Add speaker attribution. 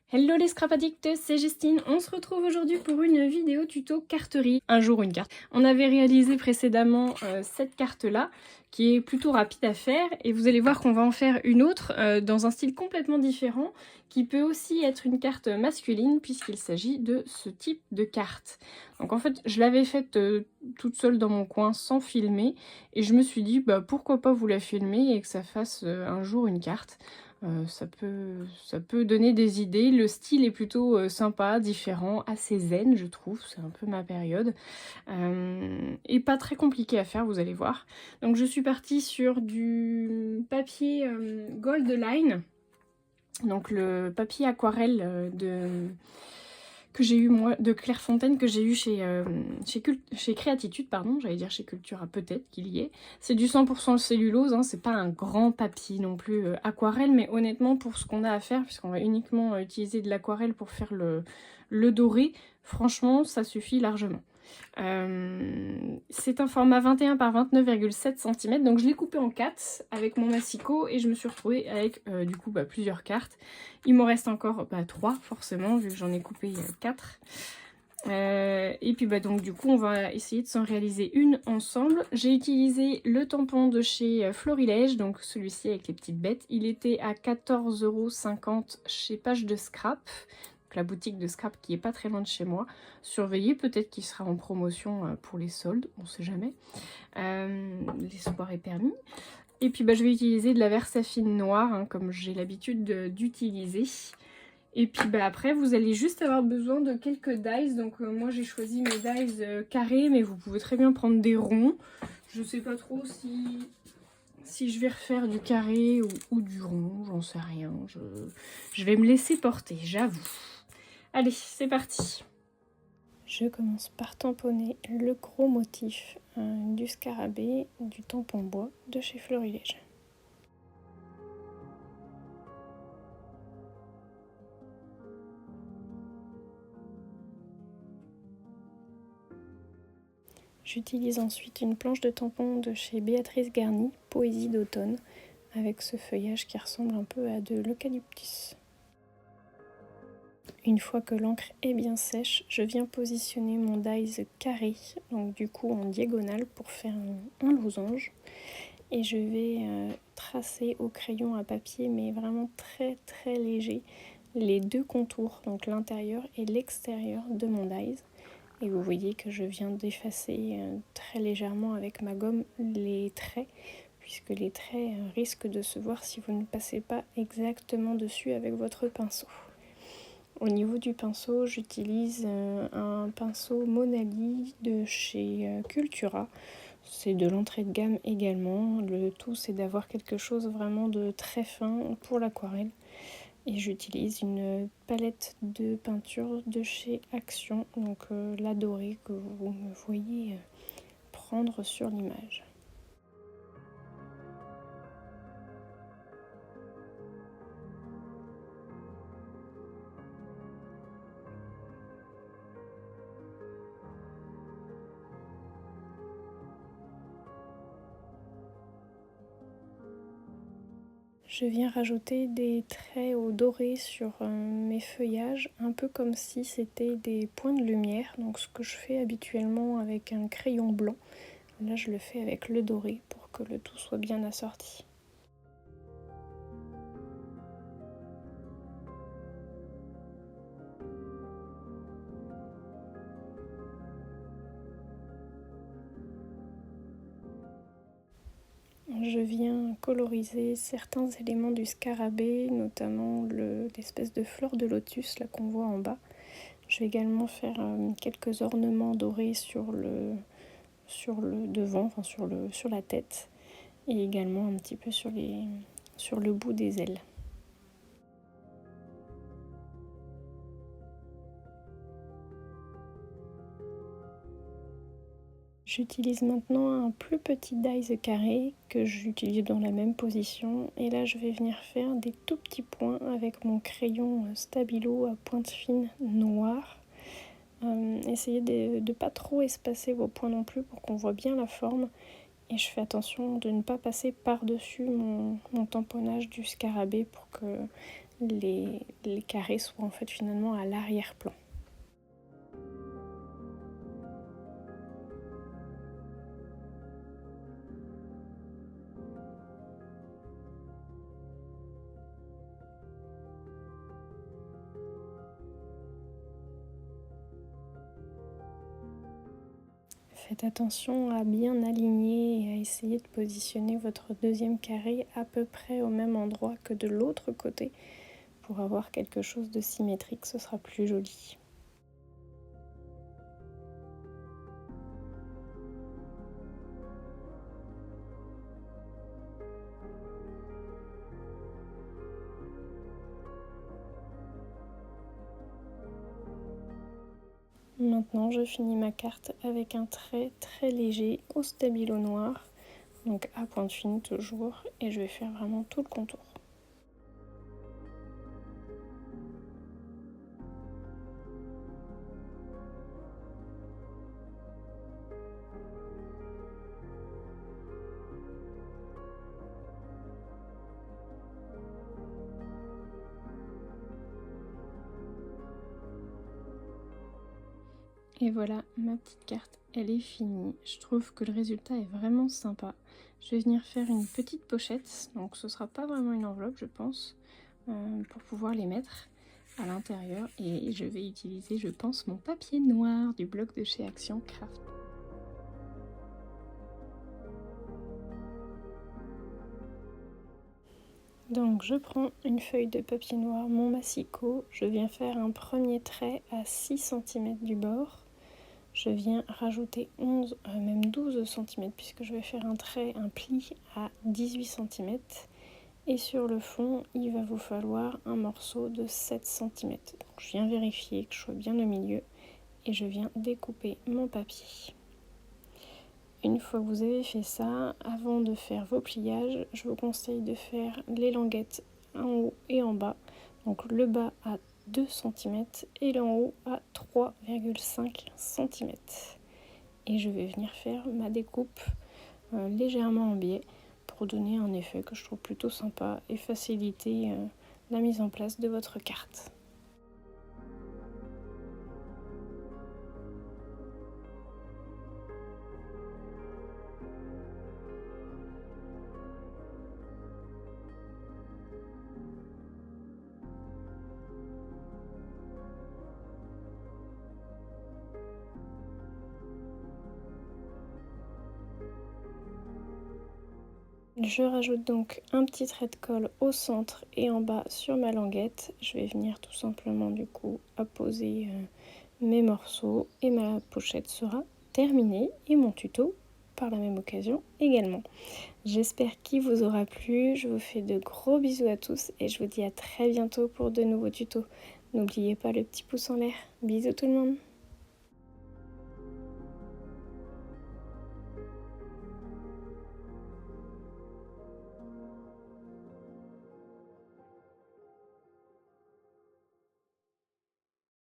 Speaker 1: Hello les scrap addicts, c'est Justine. On se retrouve aujourd'hui pour une vidéo tuto carterie. Un jour une carte. On avait réalisé précédemment cette carte-là, qui est plutôt rapide à faire, et vous allez voir qu'on va en faire une autre dans un style complètement différent, qui peut aussi être une carte masculine, puisqu'il s'agit de ce type de carte. Donc en fait, je l'avais faite toute seule dans mon coin sans filmer, et je me suis dit, bah pourquoi pas vous la filmer et que ça fasse un jour une carte. Ça peut donner des idées. Le style est plutôt sympa, différent, assez zen je trouve, c'est un peu ma période. Et pas très compliqué à faire, vous allez voir. Donc je suis partie sur du papier Gold Line, donc le papier aquarelle que j'ai eu moi, de Clairefontaine, que j'ai eu chez Créatitude, pardon, j'allais dire chez Cultura, peut-être qu'il y est. C'est du 100% cellulose, hein, c'est pas un grand papier non plus aquarelle, mais honnêtement pour ce qu'on a à faire, puisqu'on va uniquement utiliser de l'aquarelle pour faire le doré, franchement ça suffit largement. C'est un format 21 par 29,7 cm, donc je l'ai coupé en 4 avec mon massicot et je me suis retrouvée avec du coup plusieurs cartes. Il m'en reste encore 3 forcément vu que j'en ai coupé 4. Et puis donc du coup on va essayer de s'en réaliser une ensemble. J'ai utilisé le tampon de chez Florilège, donc celui-ci avec les petites bêtes. Il était à 14,50 € chez Page de Scrap, la boutique de scrap qui est pas très loin de chez moi. Surveillez, peut-être qu'il sera en promotion pour les soldes, on sait jamais. L'espoir est permis. Et puis je vais utiliser de la Versafine noire, hein, comme j'ai l'habitude d'utiliser. Et puis après vous allez juste avoir besoin de quelques dies. Donc moi j'ai choisi mes dies carrés, mais vous pouvez très bien prendre des ronds. Je sais pas trop si je vais refaire du carré ou du rond, j'en sais rien. Je vais me laisser porter, j'avoue. Allez, c'est parti. Je commence par tamponner le gros motif du scarabée du tampon bois de chez Florilège. J'utilise ensuite une planche de tampon de chez Béatrice Garny, Poésie d'automne, avec ce feuillage qui ressemble un peu à de l'eucalyptus. Une fois que l'encre est bien sèche, je viens positionner mon dies carré, donc du coup en diagonale pour faire un losange. Et je vais tracer au crayon à papier, mais vraiment très très léger, les deux contours, donc l'intérieur et l'extérieur de mon dies. Et vous voyez que je viens d'effacer très légèrement avec ma gomme les traits, puisque les traits risquent de se voir si vous ne passez pas exactement dessus avec votre pinceau. Au niveau du pinceau, j'utilise un pinceau Monali de chez Cultura. C'est de l'entrée de gamme également. Le tout, c'est d'avoir quelque chose vraiment de très fin pour l'aquarelle. Et j'utilise une palette de peinture de chez Action, donc la dorée que vous me voyez prendre sur l'image. Je viens rajouter des traits au doré sur mes feuillages, un peu comme si c'était des points de lumière. Donc ce que je fais habituellement avec un crayon blanc, là je le fais avec le doré pour que le tout soit bien assorti. Je viens coloriser certains éléments du scarabée, notamment l'espèce de fleur de lotus là qu'on voit en bas. Je vais également faire quelques ornements dorés sur le devant, enfin sur la tête, et également un petit peu sur le bout des ailes. J'utilise maintenant un plus petit dies carré que j'utilise dans la même position, et là je vais venir faire des tout petits points avec mon crayon Stabilo à pointe fine noire. Essayez de ne pas trop espacer vos points non plus pour qu'on voit bien la forme, et je fais attention de ne pas passer par-dessus mon tamponnage du scarabée pour que les carrés soient en fait finalement à l'arrière-plan. Faites attention à bien aligner et à essayer de positionner votre deuxième carré à peu près au même endroit que de l'autre côté pour avoir quelque chose de symétrique, ce sera plus joli. Maintenant, je finis ma carte avec un trait très léger au stabilo noir, donc à pointe fine toujours, et je vais faire vraiment tout le contour. Et voilà, ma petite carte, elle est finie. Je trouve que le résultat est vraiment sympa. Je vais venir faire une petite pochette, donc ce sera pas vraiment une enveloppe, je pense, pour pouvoir les mettre à l'intérieur. Et je vais utiliser, je pense, mon papier noir du blog de chez Action Craft. Donc je prends une feuille de papier noir, mon massicot, je viens faire un premier trait à 6 cm du bord. Je viens rajouter 11, même 12 cm puisque je vais faire un trait, un pli à 18 cm. Et sur le fond, il va vous falloir un morceau de 7 cm. Donc je viens vérifier que je sois bien au milieu et je viens découper mon papier. Une fois que vous avez fait ça, avant de faire vos pliages, je vous conseille de faire les languettes en haut et en bas. Donc le bas à 2 cm et l'en haut à 3,5 cm. Et je vais venir faire ma découpe légèrement en biais pour donner un effet que je trouve plutôt sympa et faciliter la mise en place de votre carte. Je rajoute donc un petit trait de colle au centre et en bas sur ma languette. Je vais venir tout simplement du coup apposer mes morceaux et ma pochette sera terminée et mon tuto par la même occasion également. J'espère qu'il vous aura plu, je vous fais de gros bisous à tous et je vous dis à très bientôt pour de nouveaux tutos. N'oubliez pas le petit pouce en l'air. Bisous tout le monde!